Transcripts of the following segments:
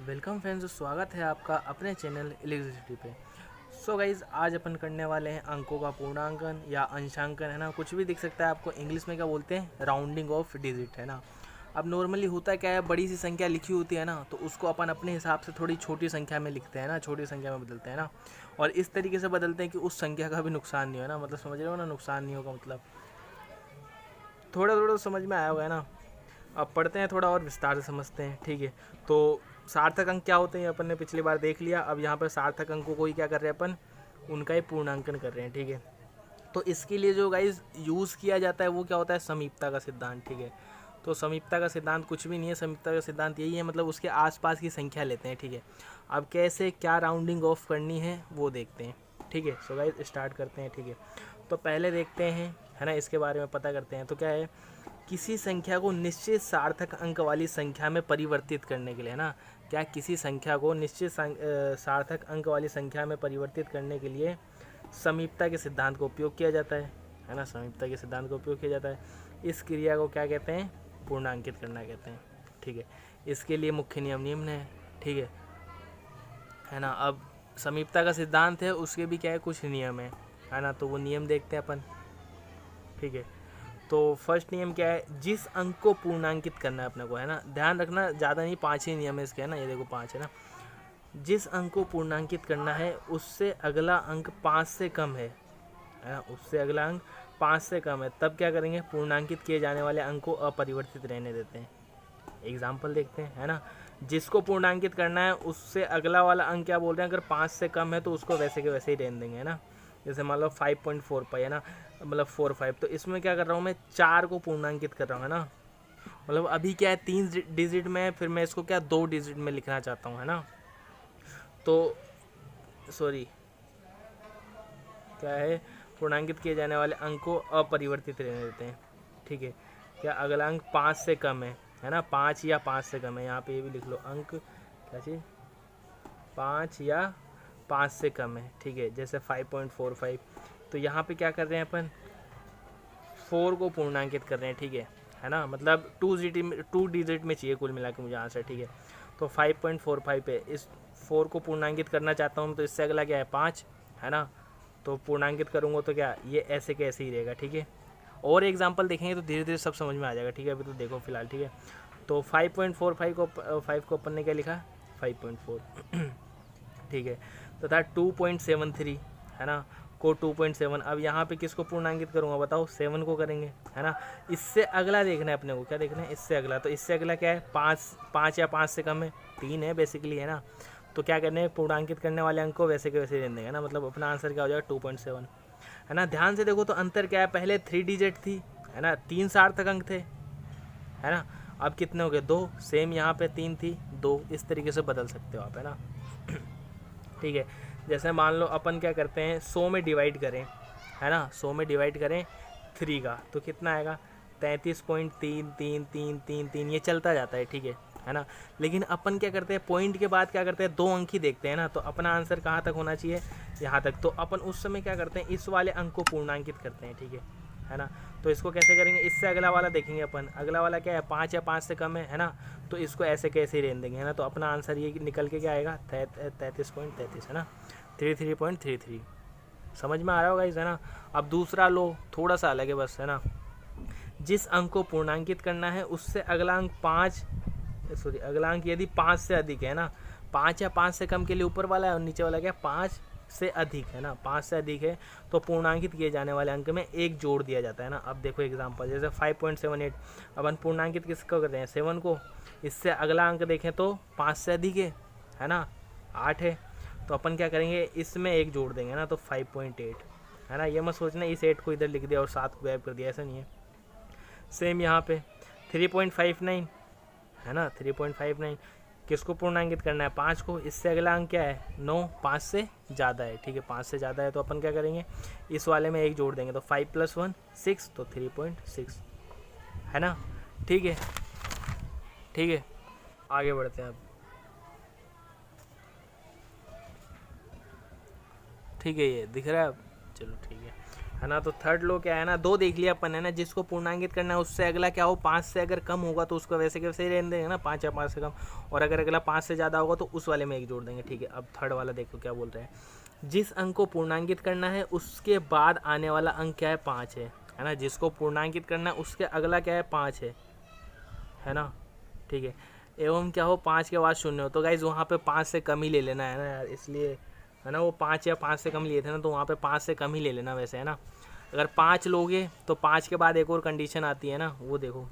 Welcome friends, स्वागत है आपका अपने चैनल इलेक्ट्रिसिटी पे। सो गाइज, आज अपन करने वाले हैं अंकों का पूर्णांकन या अंशांकन, है ना। कुछ भी दिख सकता है आपको। इंग्लिश में क्या बोलते हैं? राउंडिंग ऑफ डिजिट, है ना। अब नॉर्मली होता क्या है, बड़ी सी संख्या लिखी होती है ना, तो उसको अपन अपने हिसाब से थोड़ी छोटी संख्या में लिखते हैं ना, छोटी संख्या में बदलते हैं ना। और इस तरीके से बदलते हैं कि उस संख्या का भी नुकसान नहीं हो, ना। मतलब समझ रहे हो ना, नुकसान नहीं होगा। मतलब थोड़ा थोड़ा समझ में आया होगा, है ना। अब पढ़ते हैं, थोड़ा और विस्तार से समझते हैं, ठीक है। तो सार्थक अंक क्या होते हैं अपन ने पिछली बार देख लिया। अब यहाँ पर सार्थक अंकों को ही क्या कर रहे हैं अपन, उनका ही पूर्णांकन कर रहे हैं, ठीक है। तो इसके लिए जो गाइज यूज़ किया जाता है वो क्या होता है? समीपता का सिद्धांत, ठीक है। तो समीपता का सिद्धांत कुछ भी नहीं है, समीपता का सिद्धांत यही है, मतलब उसके आसपास की संख्या लेते हैं, ठीक है। अब कैसे क्या राउंडिंग ऑफ करनी है वो देखते हैं, ठीक है। सो गाइज स्टार्ट करते हैं, ठीक है। तो पहले देखते हैं, है ना, इसके बारे में पता करते हैं। तो क्या है, किसी संख्या को निश्चित सार्थक अंक वाली संख्या में परिवर्तित करने के लिए, है ना, क्या किसी संख्या को निश्चित सार्थक अंक वाली संख्या में परिवर्तित करने के लिए समीपता के सिद्धांत का उपयोग किया जाता है ना। समीपता के सिद्धांत का उपयोग किया जाता है। इस क्रिया को क्या कहते हैं? पूर्णांकित करना कहते हैं, ठीक है। इसके लिए मुख्य नियम निम्न है, ठीक है ना। अब समीपता का सिद्धांत है, उसके भी क्या है, कुछ नियम है ना। तो वो नियम देखते हैं अपन, ठीक है। तो फर्स्ट नियम क्या है? जिस अंक को पूर्णांकित करना है अपने को, है ना, ध्यान रखना, ज़्यादा नहीं, 5 ही नियम है इसके, है ना। ये देखो 5 है ना। जिस अंक को पूर्णांकित करना है उससे अगला अंक 5 से कम है ना, उससे अगला अंक 5 से कम है, तब क्या करेंगे? पूर्णांकित किए जाने वाले अंक को अपरिवर्तित रहने देते हैं। एग्जाम्पल देखते हैं, है ना। जिसको पूर्णांकित करना है उससे अगला वाला अंक क्या बोल रहे हैं, अगर 5 से कम है तो उसको वैसे के वैसे ही रहने देंगे, है ना। जैसे मान लो 5.45 है ना, मतलब 45, तो इसमें क्या कर रहा हूँ मैं, 4 को पूर्णांकित कर रहा हूँ, है ना। मतलब अभी क्या है, 3 डिजिट में है, फिर मैं इसको क्या 2 डिजिट में लिखना चाहता हूँ, है ना। तो सॉरी, क्या है, पूर्णांकित किए जाने वाले अंक को अपरिवर्तित रहने देते हैं, ठीक है। क्या अगला अंक 5 से कम है ना, 5 या 5 से कम है, यहाँ पे ये भी लिख लो, अंक क्या चीज़, 5 या 5 से कम है, ठीक है। जैसे 5.45, तो यहाँ पे क्या कर रहे हैं अपन, 4 को पूर्णांकित कर रहे हैं, ठीक है ना। मतलब 2 डिजिट में चाहिए कुल मिला के मुझे आंसर, ठीक है। तो 5.45 पे इस 4 को पूर्णांकित करना चाहता हूँ, तो इससे अगला क्या है, 5, है ना। तो पूर्णांकित करूँगा तो क्या, ये ऐसे के ऐसे ही रहेगा, ठीक है। और एग्जाम्पल देखेंगे तो धीरे धीरे सब समझ में आ जाएगा, ठीक है। अभी तो देखो फिलहाल, ठीक है। तो 5.45 को 5 को अपन ने क्या लिखा, 5.4 ठीक है। तथा 2.73, है ना, को 2.7। अब यहाँ पे किसको पूर्णांकित करूँगा बताओ, 7 को करेंगे, है ना। इससे अगला देखना है अपने को, क्या देखना है, इससे अगला। तो इससे अगला क्या है, 5 या 5 से कम है, 3 है बेसिकली, है ना। तो क्या करने हैं, पूर्णांकित करने वाले अंक को वैसे के वैसे रहने देंगे ना। मतलब अपना आंसर क्या हो जाएगा, 2.7, है ना। ध्यान से देखो तो अंतर क्या है, पहले 3 डिजिट थी, है ना, 3 सार्थक अंक थे, है ना। अब कितने हो गए, 2। सेम यहाँ पे 3 थी, 2। इस तरीके से बदल सकते हो आप, है ना, ठीक है। जैसे मान लो अपन क्या करते हैं, 100 में डिवाइड करें, है ना, 100 में डिवाइड करें 3 का, तो कितना आएगा, 33.333333, ये चलता जाता है, ठीक है ना। लेकिन अपन क्या करते हैं, पॉइंट के बाद क्या करते हैं, 2 अंक ही देखते हैं ना। तो अपना आंसर कहाँ तक होना चाहिए, यहाँ तक। तो अपन उस समय क्या करते हैं, इस वाले अंक को पूर्णांकित करते हैं, ठीक है ना। तो इसको कैसे करेंगे, इससे अगला वाला देखेंगे अपन, अगला वाला क्या है, 5 या 5 से कम है ना। तो इसको ऐसे कैसे ही रहने देंगे, है ना। तो अपना आंसर ये निकल के क्या आएगा, 33.33, है ना, 33.33। समझ में आ रहा होगा इस, है ना। अब दूसरा लो, थोड़ा सा अलग है बस, है ना। जिस अंक को पूर्णांकित करना है उससे अगला अंक 5, सॉरी, अगला अंक यदि 5 से अधिक है ना, 5 या 5 से कम के लिए ऊपर वाला है, और नीचे वाला क्या, 5 से अधिक, है ना, 5 से अधिक है, तो पूर्णांकित किए जाने वाले अंक में 1 जोड़ दिया जाता है ना। अब देखो एग्जांपल, जैसे 5.78, अपन पूर्णांकित किसको कर रहे हैं, 7 को। इससे अगला अंक देखें तो 5 से अधिक है ना, 8 है। तो अपन क्या करेंगे, इसमें 1 जोड़ देंगे ना, तो 5.8, है ना। ये मत सोचना इस 8 को इधर लिख दिया और 7 को गायब कर दिया, ऐसा नहीं है। सेम यहाँ पे 3.59, है ना, 3.59 किसको पूर्णांकित करना है, 5 को। इससे अगला अंक क्या है, 9, 5 से ज़्यादा है, ठीक है, 5 से ज़्यादा है। तो अपन क्या करेंगे, इस वाले में 1 जोड़ देंगे, तो 5 + 1 6, तो 3.6, है ना, ठीक है, ठीक है। आगे बढ़ते हैं अब, ठीक है, ये दिख रहा है अब, चलो ठीक है ना। तो थर्ड लो क्या है ना, 2 देख लिया अपन है ना, जिसको पूर्णांकित करना है उससे अगला क्या हो 5 से अगर कम होगा तो उसको वैसे के वैसे ही रहने देंगे ना, 5 या 5 से कम, और अगर अगला 5 से ज़्यादा होगा तो उस वाले में 1 जोड़ देंगे, ठीक है। अब थर्ड वाला देखो क्या बोल रहे हैं, जिस अंक को पूर्णांकित करना है उसके बाद आने वाला अंक क्या है 5 है ना। जिसको पूर्णांकित करना है उसके अगला क्या है 5 है ना, ठीक है। एवं क्या हो 5 के बाद 0 हो, तो गाइज वहाँ पे 5 से कम ही ले लेना है ना यार, इसलिए है ना, वो 5 या 5 से कम लिए थे ना, तो वहाँ पे 5 से कम ही ले लेना वैसे, है ना। अगर 5 लोगे तो 5 के बाद एक और कंडीशन आती है ना, वो देखो,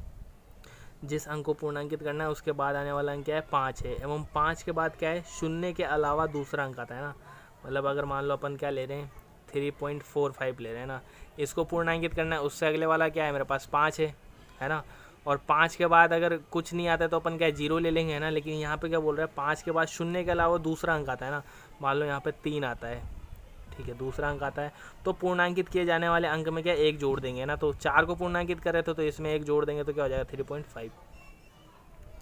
जिस अंक को पूर्णांकित करना है उसके बाद आने वाला अंक क्या है 5 है, एवं 5 के बाद क्या है 0 के अलावा दूसरा अंक आता है ना। मतलब अगर मान लो अपन क्या ले रहे हैं 3.45 ले रहे हैं ना, इसको पूर्णांकित करना है, उससे अगले वाला क्या है मेरे पास 5 है ना। और 5 के बाद अगर कुछ नहीं आता है तो अपन क्या 0 ले लेंगे, है ना। लेकिन यहाँ पे क्या बोल रहा है 5 के बाद 0 के अलावा दूसरा अंक आता है ना, मान लो यहाँ पे 3 आता है, ठीक है, दूसरा अंक आता है, तो पूर्णांकित किए जाने वाले अंक में क्या 1 जोड़ देंगे ना। तो 4 को पूर्णांकित कर रहे थे तो इसमें 1 जोड़ देंगे तो क्या हो जाएगा 3.5।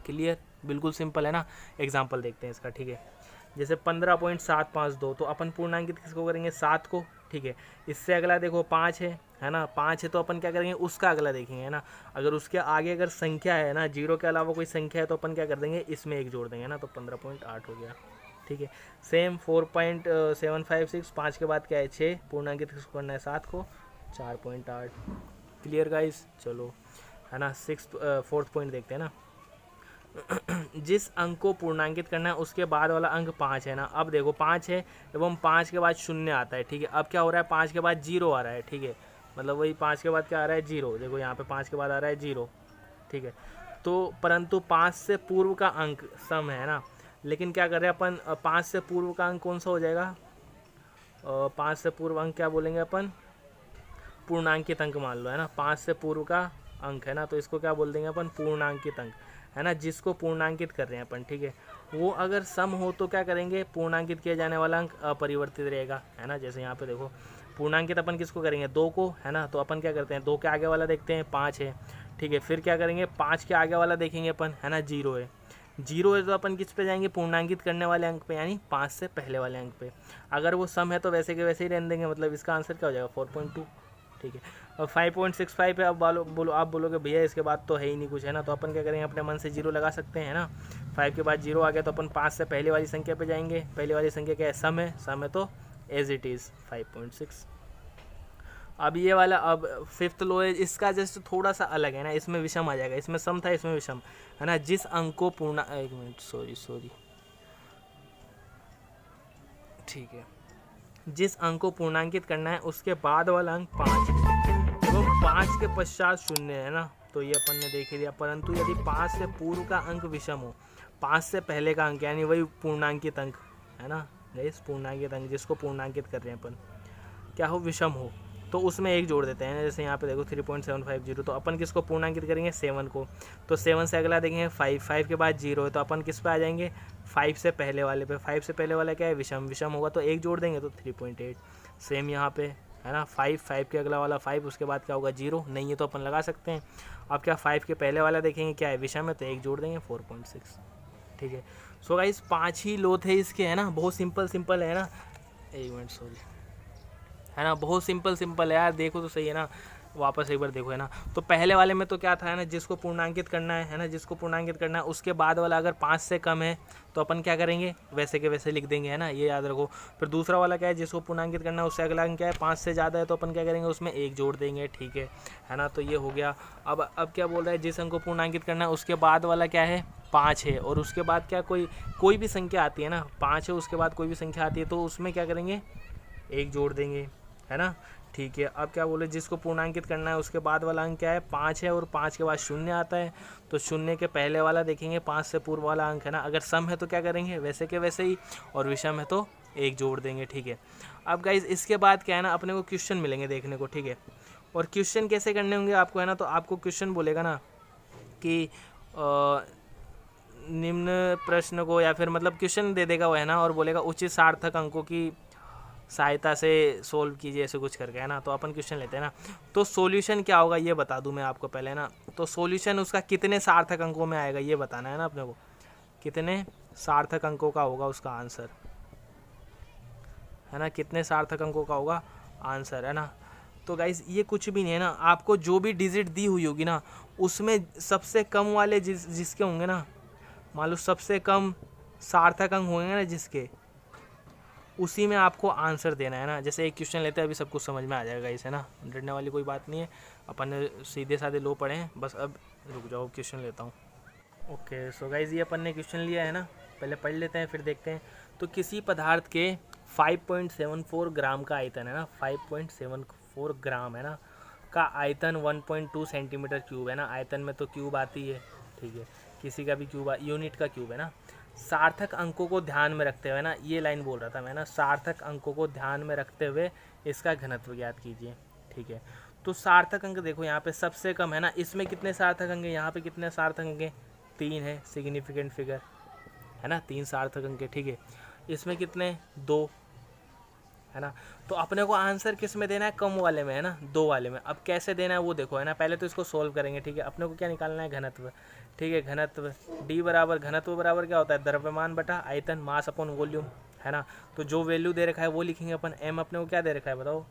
क्लियर, बिल्कुल सिंपल है ना। एग्जाम्पल देखते हैं इसका, ठीक है। जैसे 15.752, तो अपन पूर्णांकित किसको करेंगे 7 को, ठीक है। इससे अगला देखो 5 है ना, 5 है तो अपन क्या करेंगे उसका अगला देखेंगे, है ना। अगर उसके आगे अगर संख्या है ना 0 के अलावा कोई संख्या है तो अपन क्या कर देंगे इसमें 1 जोड़ देंगे ना, तो 15.8 हो गया, ठीक है। सेम 4.756, 5 के बाद क्या है 6, पूर्णांकित किसको करना है 7 को, 4.8। क्लियर गाइस, चलो है ना। फोर्थ पॉइंट देखते हैं ना, जिस अंक को पूर्णांकित करना है उसके बाद वाला अंक 5 है ना। अब देखो 5 है एवं 5 के बाद 0 आता है, ठीक है। अब क्या हो रहा है 5 के बाद 0 आ रहा है, ठीक है। मतलब वही 5 के बाद क्या आ रहा है 0, देखो यहाँ पे 5 के बाद आ रहा है 0, ठीक है। तो परंतु 5 से पूर्व का अंक सम है ना, लेकिन क्या कर रहे हैं अपन 5 से पूर्व का अंक कौन सा हो जाएगा, 5 से पूर्व अंक क्या बोलेंगे अपन, पूर्णांकित अंक मान लो, है ना। 5 से पूर्व का अंक है ना, तो इसको क्या बोल देंगे अपन पूर्णांकित अंक, है ना, जिसको पूर्णांकित कर रहे हैं अपन, ठीक है। वो अगर सम हो तो क्या करेंगे पूर्णांकित किया जाने वाला अंक अपरिवर्तित रहेगा, है ना। जैसे यहाँ पे देखो पूर्णांकित अपन किसको करेंगे 2 को, है ना। तो अपन क्या करते हैं 2 के आगे वाला देखते हैं 5 है, ठीक है। फिर क्या करेंगे 5 के आगे वाला देखेंगे अपन, है ना, 0 है, 0 है तो अपन किस पे जाएंगे पूर्णांकित करने वाले अंक पे, यानी 5 से पहले वाले अंक पे। अगर वो सम है तो वैसे के वैसे ही रहने देंगे, मतलब इसका आंसर क्या हो जाएगा 4.2, ठीक है। अब 5.65 है, अब बोलो आप बोलोगे भैया इसके बाद तो है ही नहीं कुछ, है ना। तो अपन क्या करेंगे अपने मन से 0 लगा सकते हैं, है ना। 5 के बाद 0 आ गया तो अपन 5 से पहले वाली संख्या पे जाएंगे, पहले वाली संख्या क्या है सम है तो एज इट इज़ 5.6। अब ये वाला अब फिफ्थ लो है, इसका जस्ट थोड़ा सा अलग है ना, इसमें विषम आ जाएगा, इसमें सम था इसमें विषम, है ना। जिस अंक को एक मिनट सॉरी ठीक है, जिस अंक को पूर्णांकित करना है उसके बाद वाला अंक 5 एवं 5 के पश्चात 0 है ना, तो ये अपन ने देख लिया। परंतु यदि 5 से पूर्व का अंक विषम हो, 5 से पहले का अंक यानी वही पूर्णांकित अंक, है ना, इस पूर्णांकित अंक जिसको पूर्णांकित कर रहे हैं अपन, क्या हो विषम हो, तो उसमें 1 जोड़ देते हैं। जैसे यहाँ पे देखो 3.750, तो अपन किसको पूर्णांकित करेंगे 7 को, तो 7 से अगला देखेंगे 5 के बाद 0 है तो अपन किस पे आ जाएंगे 5 से पहले वाले पे। 5 से पहले वाला क्या है विषम होगा तो 1 जोड़ देंगे तो 3.8। सेम यहाँ पे, है ना, 5 के अगला वाला 5, उसके बाद क्या होगा 0, नहीं है तो अपन लगा सकते हैं। अब क्या 5 के पहले वाला देखेंगे क्या है विषम है तो 1 जोड़ देंगे 4.6, ठीक है। सो गाइस 5 ही लो थे इसके, है ना, बहुत सिंपल है ना, एक मिनट सॉरी, है ना, बहुत सिंपल है यार, देखो तो सही है ना, वापस एक बार देखो, है ना। तो पहले वाले में तो क्या था, है ना, जिसको पूर्णांकित करना है ना, जिसको पूर्णांकित करना है उसके बाद वाला अगर 5 से कम है तो अपन क्या करेंगे वैसे के वैसे लिख देंगे, है ना, ये याद रखो। फिर दूसरा वाला क्या है जिसको पूर्णांकित करना है उससे अगला अंक क्या है 5 से ज़्यादा है तो अपन क्या करेंगे उसमें 1 जोड़ देंगे, ठीक है ना। तो ये हो गया। अब क्या बोल रहा है जिस अंक को पूर्णांकित करना है उसके बाद वाला क्या है 5 है, और उसके बाद क्या कोई भी संख्या आती है ना, 5 है उसके बाद कोई भी संख्या आती है तो उसमें क्या करेंगे 1 जोड़ देंगे, है ना, ठीक है। अब क्या बोले जिसको पूर्णांकित करना है उसके बाद वाला अंक क्या है 5 है, और 5 के बाद 0 आता है तो 0 के पहले वाला देखेंगे 5 से पूर्व वाला अंक, है ना। अगर सम है तो क्या करेंगे वैसे के वैसे ही, और विषम है तो 1 जोड़ देंगे, ठीक है। अब गाइज इसके बाद क्या है ना अपने को क्वेश्चन मिलेंगे देखने को, ठीक है। और क्वेश्चन कैसे करने होंगे आपको, है ना, तो आपको क्वेश्चन बोलेगा ना कि निम्न प्रश्न को, या फिर मतलब क्वेश्चन दे देगा वो, है ना, और बोलेगा उचित सार्थक अंकों की सहायता से सोल्व कीजिए, ऐसे कुछ करके, है ना। तो अपन क्वेश्चन लेते हैं ना, तो सॉल्यूशन क्या होगा ये बता दूं मैं आपको पहले ना। तो सॉल्यूशन उसका कितने सार्थक अंकों में आएगा ये बताना है ना अपने को, कितने सार्थक अंकों का होगा उसका आंसर, है ना, कितने सार्थक अंकों का होगा आंसर, है ना। तो गाइस ये कुछ भी नहीं है ना, आपको जो भी डिजिट दी हुई होगी ना उसमें सबसे कम वाले जिसके होंगे ना, मान लो सबसे कम सार्थक अंक होंगे ना जिसके, उसी में आपको आंसर देना है ना। जैसे एक क्वेश्चन लेते हैं, अभी सब कुछ समझ में आ जाएगा इसे ना, डरने वाली कोई बात नहीं है, अपन सीधे साधे लो पढ़े हैं बस। अब रुक जाओ, क्वेश्चन लेता हूँ। ओके सो गाइज ये अपन ने क्वेश्चन लिया है ना, पहले पढ़ लेते हैं फिर देखते हैं। तो किसी पदार्थ के 5.74 ग्राम का आयतन है ना, 5.74 ग्राम है ना का आयतन 1.2 सेंटीमीटर क्यूब है ना। आयतन में तो क्यूब आती है, ठीक है, किसी का भी क्यूब, यूनिट का क्यूब है ना। सार्थक अंकों को ध्यान में रखते हुए ना, ये लाइन बोल रहा था मैं ना, सार्थक अंकों को ध्यान में रखते हुए इसका घनत्व ज्ञात कीजिए, ठीक है। तो सार्थक अंक देखो यहाँ पे सबसे कम है ना, इसमें कितने सार्थक अंक है, यहाँ पे कितने सार्थक अंक है, 3 है, सिग्निफिकेंट फिगर है ना, 3 सार्थक अंक है, ठीक है। इसमें कितने, 2 है ना। तो अपने को आंसर किस में देना है, कम वाले में है ना, 2 वाले में। अब कैसे देना है वो देखो है ना, पहले तो इसको सोल्व करेंगे, ठीक है। अपने को क्या निकालना है, घनत्व, ठीक है। घनत्व डी बराबर, घनत्व बराबर क्या होता है, द्रव्यमान बटा आयतन, मास अपॉन वॉल्यूम है ना। तो जो वैल्यू दे रखा है वो लिखेंगे अपन। एम अपने को क्या दे रखा है बताओ,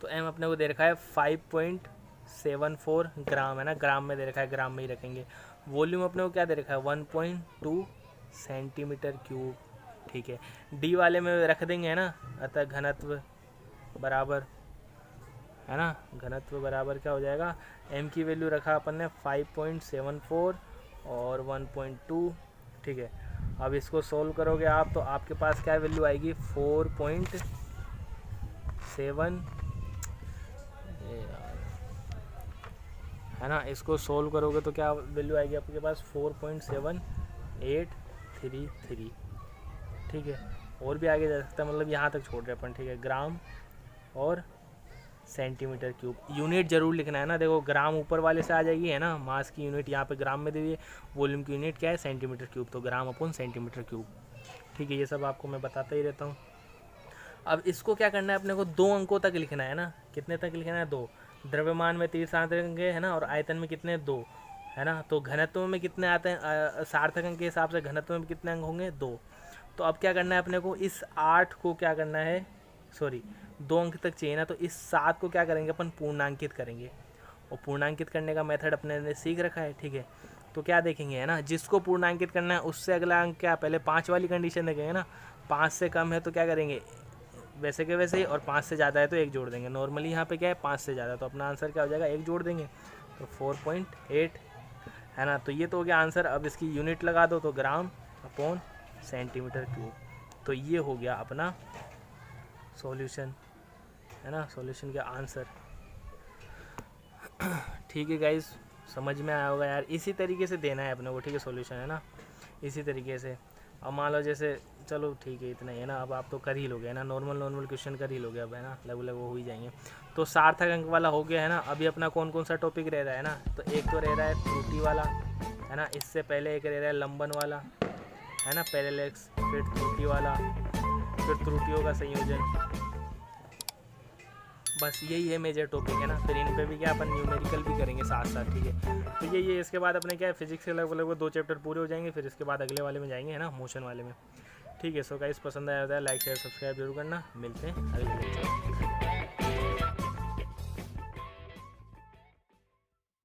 तो एम अपने को दे रखा है 5.74 ग्राम है ना, ग्राम में दे रखा है, ग्राम में ही रखेंगे। वॉल्यूम अपने को क्या दे रखा है, 1.2 सेंटीमीटर क्यूब, ठीक है। डी वाले में रख देंगे है ना, अतः घनत्व बराबर है ना, घनत्व बराबर क्या हो जाएगा, एम की वैल्यू रखा अपन ने 5.74 और 1.2, ठीक है। अब इसको सोल्व करोगे आप तो आपके पास क्या वैल्यू आएगी, 4.7 है ना। इसको सोल्व करोगे तो क्या वैल्यू आएगी आपके पास, 4.7833, ठीक है। और भी आगे जा सकता है, मतलब यहाँ तक छोड़ रहे अपन, ठीक है। ग्राम और सेंटीमीटर क्यूब, यूनिट जरूर लिखना है ना। देखो ग्राम ऊपर वाले से आ जाएगी है ना, मास की यूनिट यहाँ पे ग्राम में दी हुई है, वॉल्यूम की यूनिट क्या है, सेंटीमीटर क्यूब, तो ग्राम अपॉन सेंटीमीटर क्यूब, ठीक है। ये सब आपको मैं बताता ही रहता हूँ। अब इसको क्या करना है अपने को, 2 अंकों तक लिखना है ना, कितने तक लिखना है, 2। द्रव्यमान में 3 सार्थक अंक है ना, और आयतन में कितने, 2 है ना। तो घनत्व में कितने आते हैं, सार्थक अंक के हिसाब से घनत्व में कितने अंक होंगे, 2। तो अब क्या करना है अपने को, इस 8 को क्या करना है, सॉरी 2 अंक तक चाहिए ना, तो इस 7 को क्या करेंगे अपन, पूर्णांकित करेंगे। और पूर्णांकित करने का मेथड अपने ने सीख रखा है, ठीक है। तो क्या देखेंगे है ना, जिसको पूर्णांकित करना है उससे अगला अंक क्या, पहले 5 वाली कंडीशन देखेंगे ना, 5 से कम है तो क्या करेंगे, वैसे के वैसे ही, और 5 से ज़्यादा है तो 1 जोड़ देंगे। नॉर्मली यहाँ पे क्या है, 5 से ज़्यादा, तो अपना आंसर क्या हो जाएगा, 1 जोड़ देंगे, तो 4.8 है ना। तो ये तो हो गया आंसर। अब इसकी यूनिट लगा दो, तो ग्राम अपॉन सेंटीमीटर क्यूब। तो ये हो गया अपना सॉल्यूशन है ना, सॉल्यूशन का आंसर, ठीक है गाइज, समझ में आया होगा यार। इसी तरीके से देना है अपने को, ठीक है, सॉल्यूशन है ना, इसी तरीके से। अब मान लो जैसे, चलो ठीक है इतना ही है ना, अब आप तो कर ही लोगे है ना, नॉर्मल क्वेश्चन कर ही लोगे अब है ना, लगभग वो हो ही जाएंगे। तो सार्थक अंक वाला हो गया है ना। अभी अपना कौन कौन सा टॉपिक रह रहा है ना, तो एक तो रह रहा है त्रुटि वाला है ना, इससे पहले एक रह रहा है लंबन वाला है ना, पैरेलैक्स, फिर त्रुटि वाला, फिर त्रुटियों का संयोजन, बस यही है मेजर टॉपिक है ना। फिर इन पे भी क्या अपन न्यूमेरिकल भी करेंगे साथ साथ, ठीक है। तो यही है, इसके बाद अपने क्या है, फिजिक्स के लगभग 2 चैप्टर पूरे हो जाएंगे, फिर इसके बाद अगले वाले में जाएंगे है ना, मोशन वाले में, ठीक है। सो गाइस पसंद आया होता है लाइक शेयर सब्सक्राइब जरूर करना, मिलते हैं अगले लेक्चर।